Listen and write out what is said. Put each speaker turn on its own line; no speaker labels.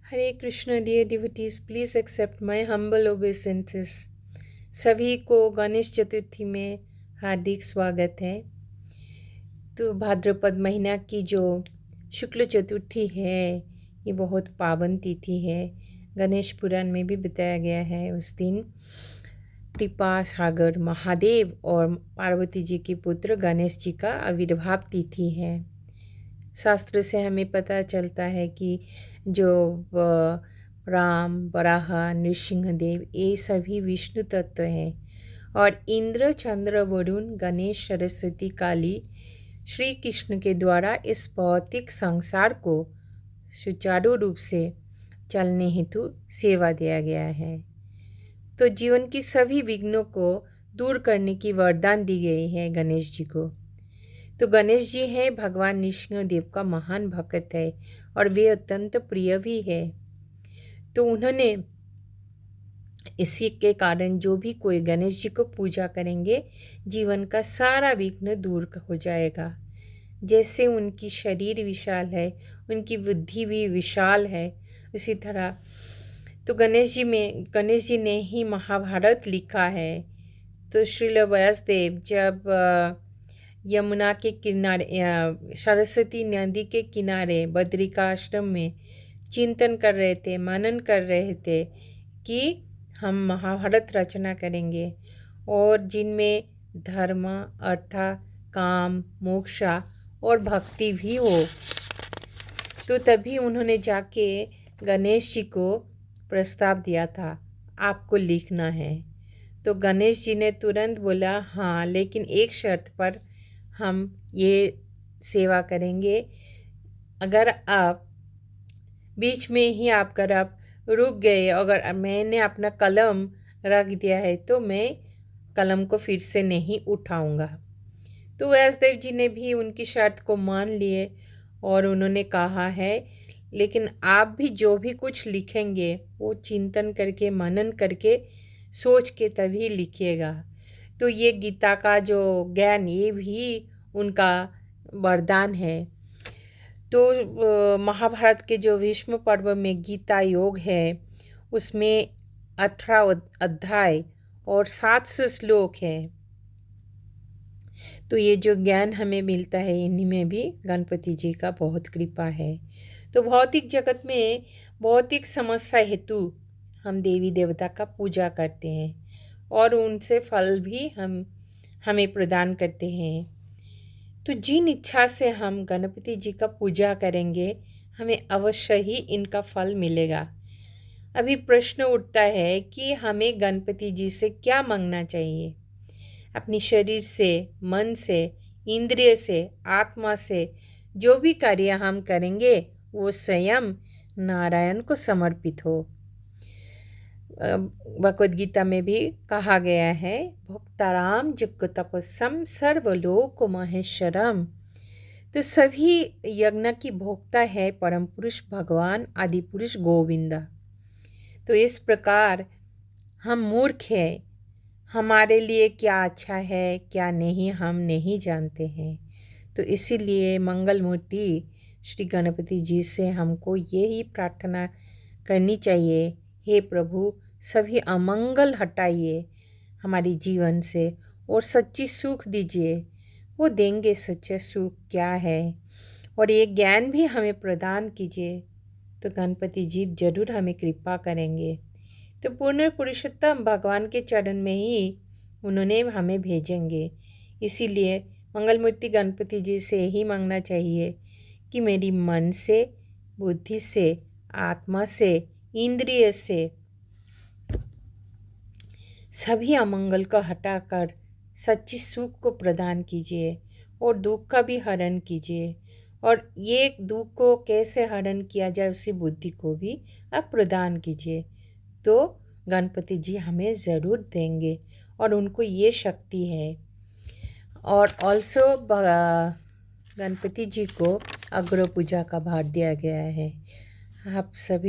Hare Krishna dear devotees, please accept my humble obeisances. सभी को गणेश चतुर्थी में हार्दिक स्वागत है। तो भाद्रपद महीना की जो शुक्ल चतुर्थी है ये बहुत पावन तिथि है। गणेश पुराण में भी बताया गया है उस दिन कृपा सागर महादेव और पार्वती जी के पुत्र गणेश जी का आविर्भाव तिथि है। शास्त्र से हमें पता चलता है कि जो राम, वराह, नृसिंहदेव ये सभी विष्णु तत्व हैं और इंद्र, चंद्र, वरुण, गणेश, सरस्वती, काली श्री कृष्ण के द्वारा इस भौतिक संसार को सुचारू रूप से चलने हेतु सेवा दिया गया है। तो जीवन की सभी विघ्नों को दूर करने की वरदान दी गई है गणेश जी को। तो गणेश जी हैं भगवान नृसिंहदेव का महान भक्त है और वे अत्यंत प्रिय भी है। तो उन्होंने इसी के कारण जो भी कोई गणेश जी को पूजा करेंगे जीवन का सारा विघ्न दूर हो जाएगा। जैसे उनकी शरीर विशाल है उनकी बुद्धि भी विशाल है, उसी तरह तो गणेश जी ने ही महाभारत लिखा है। तो श्रील व्यासदेव जब यमुना के किनारे सरस्वती नदी के किनारे बद्रिका आश्रम में चिंतन कर रहे थे, मनन कर रहे थे कि हम महाभारत रचना करेंगे और जिनमें धर्म, अर्थ, काम, मोक्ष और भक्ति भी हो। तो तभी उन्होंने जाके गणेश जी को प्रस्ताव दिया था, आपको लिखना है। तो गणेश जी ने तुरंत बोला हाँ, लेकिन एक शर्त पर हम ये सेवा करेंगे, अगर आप बीच में ही आप रुक गए, अगर मैंने अपना कलम रख दिया है तो मैं कलम को फिर से नहीं उठाऊंगा। तो व्यासदेव जी ने भी उनकी शर्त को मान लिए और उन्होंने कहा है लेकिन आप भी जो भी कुछ लिखेंगे वो चिंतन करके, मनन करके, सोच के तभी लिखिएगा। तो ये गीता का जो ज्ञान ये भी उनका वरदान है। तो महाभारत के जो भीष्म पर्व में गीता योग है उसमें 18 अध्याय और 700 श्लोक हैं। तो ये जो ज्ञान हमें मिलता है इन्हीं में भी गणपति जी का बहुत कृपा है। तो भौतिक जगत में भौतिक समस्या हेतु हम देवी देवता का पूजा करते हैं और उनसे फल भी हमें प्रदान करते हैं। तो जिन इच्छा से हम गणपति जी का पूजा करेंगे हमें अवश्य ही इनका फल मिलेगा। अभी प्रश्न उठता है कि हमें गणपति जी से क्या मांगना चाहिए। अपनी शरीर से, मन से, इंद्रिय से, आत्मा से जो भी कार्य हम करेंगे वो स्वयं नारायण को समर्पित हो। भगवद गीता में भी कहा गया है भक्ताराम जग तपस्सम सर्वलोक महेश्वरम। तो सभी यज्ञ की भोक्ता है परम पुरुष भगवान आदि पुरुष गोविंदा। तो इस प्रकार हम मूर्ख हैं, हमारे लिए क्या अच्छा है क्या नहीं हम नहीं जानते हैं। तो इसीलिए मंगल मूर्ति श्री गणपति जी से हमको यही प्रार्थना करनी चाहिए, हे प्रभु सभी अमंगल हटाइए हमारे जीवन से और सच्ची सुख दीजिए। वो देंगे सच्चा सुख क्या है और ये ज्ञान भी हमें प्रदान कीजिए। तो गणपति जी जरूर हमें कृपा करेंगे। तो पूर्ण पुरुषोत्तम भगवान के चरण में ही उन्होंने हमें भेजेंगे। इसीलिए मंगलमूर्ति गणपति जी से ही मांगना चाहिए कि मेरी मन से, बुद्धि से, आत्मा से, इंद्रिय से सभी अमंगल को हटाकर सच्ची सुख को प्रदान कीजिए और दुख का भी हरण कीजिए। और ये दुख को कैसे हरण किया जाए उसी बुद्धि को भी आप प्रदान कीजिए। तो गणपति जी हमें ज़रूर देंगे और उनको ये शक्ति है। और ऑल्सो गणपति जी को अग्र पूजा का भार दिया गया है। आप सभी